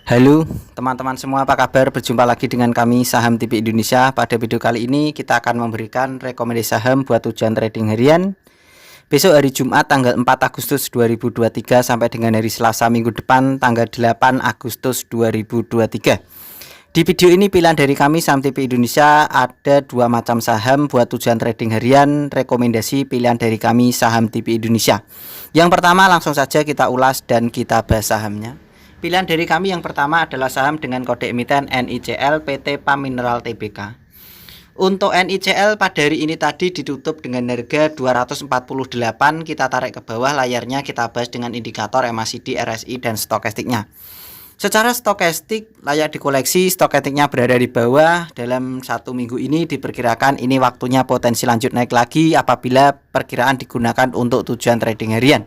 Halo teman-teman semua, apa kabar? Berjumpa lagi dengan kami Saham TV Indonesia. Pada video kali ini kita akan memberikan rekomendasi saham buat tujuan trading harian besok hari Jumat tanggal 4 Agustus 2023 sampai dengan hari Selasa minggu depan tanggal 8 Agustus 2023. Di video ini pilihan dari kami Saham TV Indonesia ada dua macam saham buat tujuan trading harian, rekomendasi pilihan dari kami Saham TV Indonesia. Yang pertama langsung saja kita ulas dan kita bahas sahamnya. Pilihan dari kami yang pertama adalah saham dengan kode emiten NICL PT PAM Mineral Tbk. Untuk NICL pada hari ini tadi ditutup dengan harga 248, kita tarik ke bawah layarnya, kita bahas dengan indikator MACD, RSI dan stokastiknya. Secara stokastik layak dikoleksi, stokastiknya berada di bawah. Dalam satu minggu ini diperkirakan ini waktunya potensi lanjut naik lagi apabila perkiraan digunakan untuk tujuan trading harian.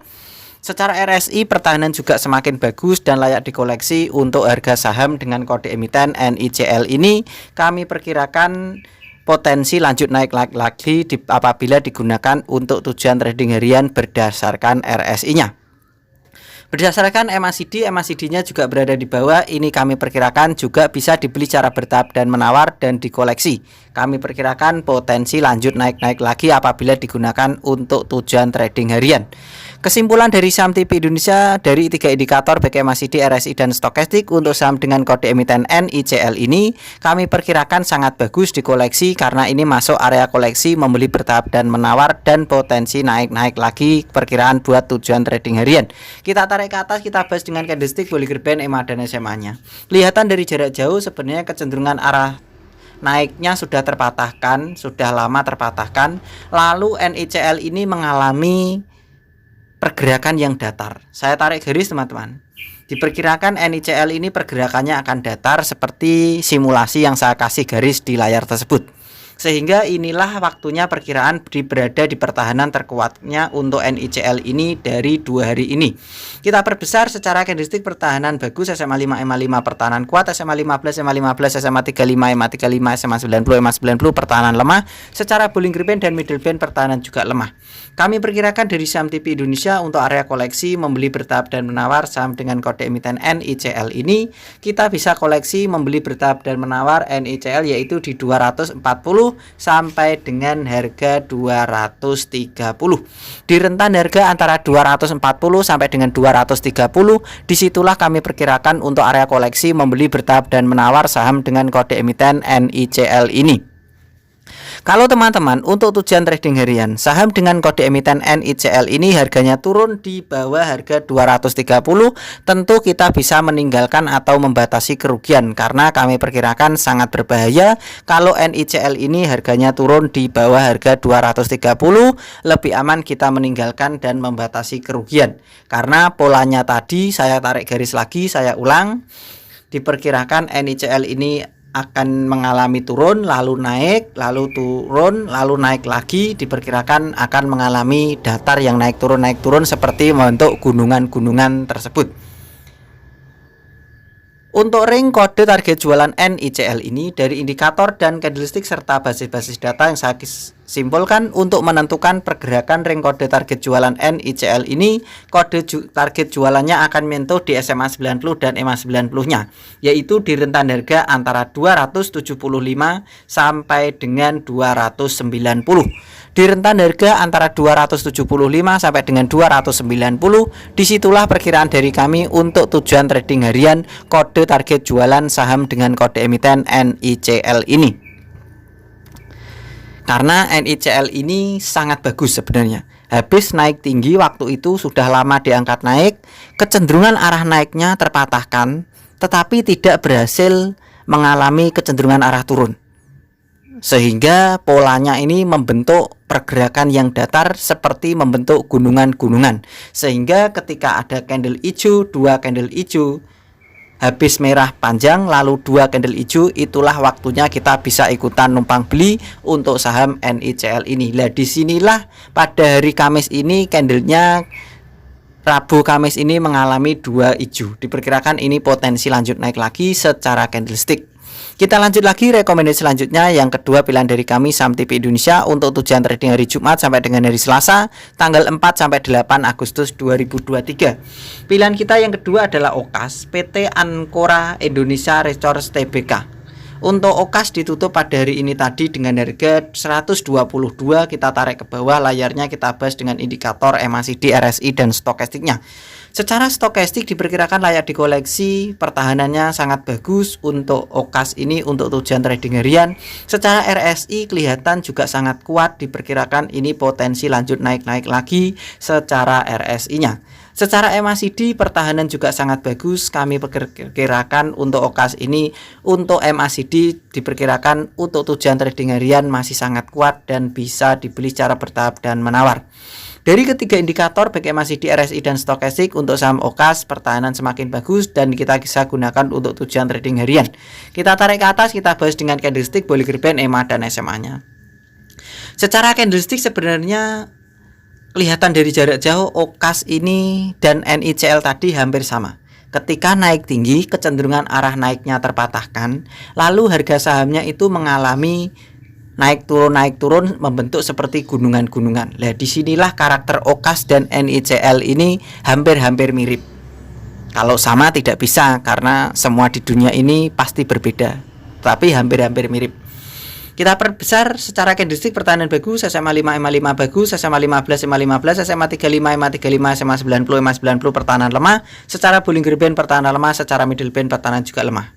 Secara RSI pertahanan juga semakin bagus dan layak dikoleksi. Untuk harga saham dengan kode emiten NICL ini kami perkirakan potensi lanjut naik lagi apabila digunakan untuk tujuan trading harian berdasarkan RSI-nya. Berdasarkan MACD-nya juga berada di bawah. Ini kami perkirakan juga bisa dibeli secara bertahap dan menawar dan dikoleksi. Kami perkirakan potensi lanjut naik lagi apabila digunakan untuk tujuan trading harian. Kesimpulan dari Saham TV Indonesia dari tiga indikator baik MACD, RSI dan stokastik untuk saham dengan kode emiten NICL ini kami perkirakan sangat bagus dikoleksi karena ini masuk area koleksi, membeli bertahap dan menawar dan potensi naik lagi perkiraan buat tujuan trading harian. Kita tarik ke atas, kita bahas dengan candlestick, Bollinger Band, EMA dan SMA-nya. Kelihatan dari jarak jauh sebenarnya kecenderungan arah naiknya sudah terpatahkan, sudah lama terpatahkan. Lalu NICL ini mengalami pergerakan yang datar. Saya tarik garis teman-teman. Diperkirakan NICL ini pergerakannya akan datar seperti simulasi yang saya kasih garis di layar tersebut. Sehingga inilah waktunya perkiraan berada di pertahanan terkuatnya untuk NICL ini dari 2 hari ini. Kita perbesar secara candlestick pertahanan bagus, SMA 5, EMA 5 pertahanan kuat, SMA 15, EMA 15, SMA 35, EMA 35, SMA 90, EMA 90 pertahanan lemah. Secara Bollinger Band dan Middle Band pertahanan juga lemah. Kami perkirakan dari Saham TV Indonesia untuk area koleksi, membeli bertahap dan menawar saham dengan kode emiten NICL ini kita bisa koleksi membeli bertahap dan menawar NICL yaitu di 240 sampai dengan harga 230. Di rentan harga antara 240 sampai dengan 230, disitulah kami perkirakan untuk area koleksi membeli bertahap dan menawar saham dengan kode emiten NICL ini. Kalau teman-teman untuk tujuan trading harian saham dengan kode emiten NICL ini harganya turun di bawah harga 230, tentu kita bisa meninggalkan atau membatasi kerugian karena kami perkirakan sangat berbahaya kalau NICL ini harganya turun di bawah harga 230. Lebih aman kita meninggalkan dan membatasi kerugian karena polanya tadi saya tarik garis lagi, saya ulang. Diperkirakan NICL ini akan mengalami turun lalu naik, lalu turun lalu naik lagi. Diperkirakan akan mengalami datar yang naik turun seperti membentuk gunungan-gunungan tersebut. Untuk ring kode target jualan NICL ini dari indikator dan candlestick serta basis-basis data yang saya simpulkan untuk menentukan pergerakan ring kode target jualan NICL ini, kode target jualannya akan menyentuh di SMA 90 dan EMA 90-nya, yaitu di rentan harga antara 275 sampai dengan 290. Di rentan harga antara 275 sampai dengan 290, disitulah perkiraan dari kami untuk tujuan trading harian kode target jualan saham dengan kode emiten NICL ini. Karena NICL ini sangat bagus sebenarnya. Habis naik tinggi waktu itu sudah lama diangkat naik, kecenderungan arah naiknya terpatahkan, tetapi tidak berhasil mengalami kecenderungan arah turun. Sehingga polanya ini membentuk pergerakan yang datar seperti membentuk gunungan-gunungan. Sehingga ketika ada candle hijau, 2 candle hijau, habis merah panjang lalu 2 candle hijau, itulah waktunya kita bisa ikutan numpang beli untuk saham NICL ini. Lah disinilah pada hari Kamis ini candlenya Rabu Kamis ini mengalami 2 hijau. Diperkirakan ini potensi lanjut naik lagi secara candlestick. Kita lanjut lagi rekomendasi selanjutnya. Yang kedua pilihan dari kami saham TV Indonesia untuk tujuan trading hari Jumat sampai dengan hari Selasa tanggal 4 sampai 8 Agustus 2023. Pilihan kita yang kedua adalah OKAS PT Ancora Indonesia Resources Tbk. Untuk OKAS ditutup pada hari ini tadi dengan harga 122. Kita tarik ke bawah layarnya, kita bahas dengan indikator MACD, RSI dan stokastiknya. Secara stokastik diperkirakan layak dikoleksi, pertahanannya sangat bagus untuk OKAS ini untuk tujuan trading harian. Secara RSI kelihatan juga sangat kuat, diperkirakan ini potensi lanjut naik-naik lagi secara RSI-nya. Secara MACD pertahanan juga sangat bagus. Kami perkirakan untuk OKAS ini, untuk MACD diperkirakan untuk tujuan trading harian masih sangat kuat dan bisa dibeli secara bertahap dan menawar. Dari ketiga indikator baik MACD, RSI dan stokastik untuk saham OKAS pertahanan semakin bagus dan kita bisa gunakan untuk tujuan trading harian. Kita tarik ke atas, kita bahas dengan candlestick, Bollinger Band, EMA dan SMA-nya. Secara candlestick sebenarnya kelihatan dari jarak jauh OKAS ini dan NICL tadi hampir sama. Ketika naik tinggi, kecenderungan arah naiknya terpatahkan, lalu harga sahamnya itu mengalami naik turun membentuk seperti gunungan-gunungan. Nah, disinilah karakter OKAS dan NICL ini hampir-hampir mirip. Kalau sama tidak bisa karena semua di dunia ini pasti berbeda, tapi hampir-hampir mirip. Kita perbesar secara candlestick pertahanan bagus, SMA 5 MA 5 bagus, SMA 15 MA 15, SMA 35 MA 35, SMA 90 MA 90 pertahanan lemah. Secara Bollinger Band pertahanan lemah, secara middle band pertahanan juga lemah.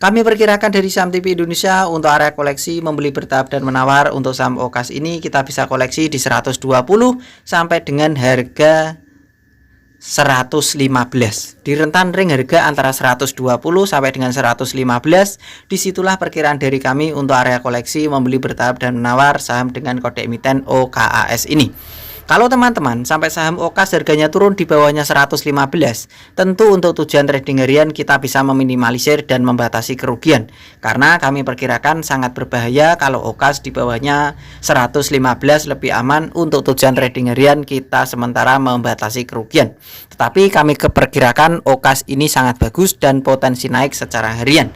Kami perkirakan dari saham TV Indonesia untuk area koleksi membeli bertahap dan menawar. Untuk saham OKAS ini kita bisa koleksi di 120 sampai dengan harga 115. Di rentan ring harga antara 120 sampai dengan 115. Disitulah perkiraan dari kami untuk area koleksi membeli bertahap dan menawar saham dengan kode emiten OKAS ini. Kalau teman-teman sampai saham OKAS harganya turun di bawahnya 115, tentu untuk tujuan trading harian kita bisa meminimalisir dan membatasi kerugian. Karena kami perkirakan sangat berbahaya kalau OKAS di bawahnya 115, lebih aman untuk tujuan trading harian kita sementara membatasi kerugian. Tetapi kami perkirakan OKAS ini sangat bagus dan potensi naik secara harian.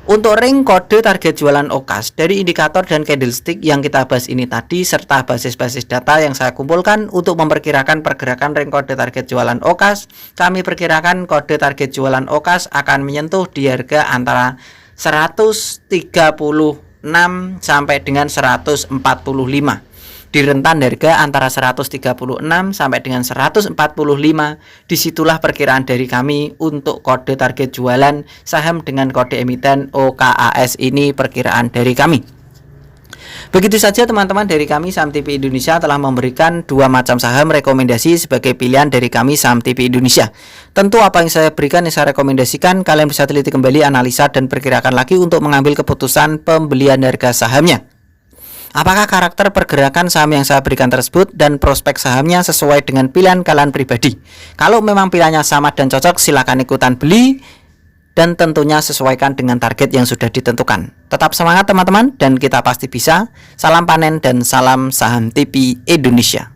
Untuk ring kode target jualan OKAS dari indikator dan candlestick yang kita bahas ini tadi serta basis-basis data yang saya kumpulkan untuk memperkirakan pergerakan ring kode target jualan OKAS, kami perkirakan kode target jualan OKAS akan menyentuh di harga antara 136 sampai dengan 145. Di rentan harga antara 136 sampai dengan 145. Disitulah perkiraan dari kami untuk kode target jualan saham dengan kode emiten OKAS ini, perkiraan dari kami. Begitu saja teman-teman dari kami Saham TV Indonesia telah memberikan dua macam saham rekomendasi sebagai pilihan dari kami Saham TV Indonesia. Tentu apa yang saya berikan, yang saya rekomendasikan, kalian bisa teliti kembali, analisa dan perkirakan lagi untuk mengambil keputusan pembelian harga sahamnya. Apakah karakter pergerakan saham yang saya berikan tersebut dan prospek sahamnya sesuai dengan pilihan kalian pribadi? Kalau memang pilihannya sama dan cocok, silakan ikutan beli dan tentunya sesuaikan dengan target yang sudah ditentukan. Tetap semangat teman-teman dan kita pasti bisa. Salam panen dan salam saham TV Indonesia.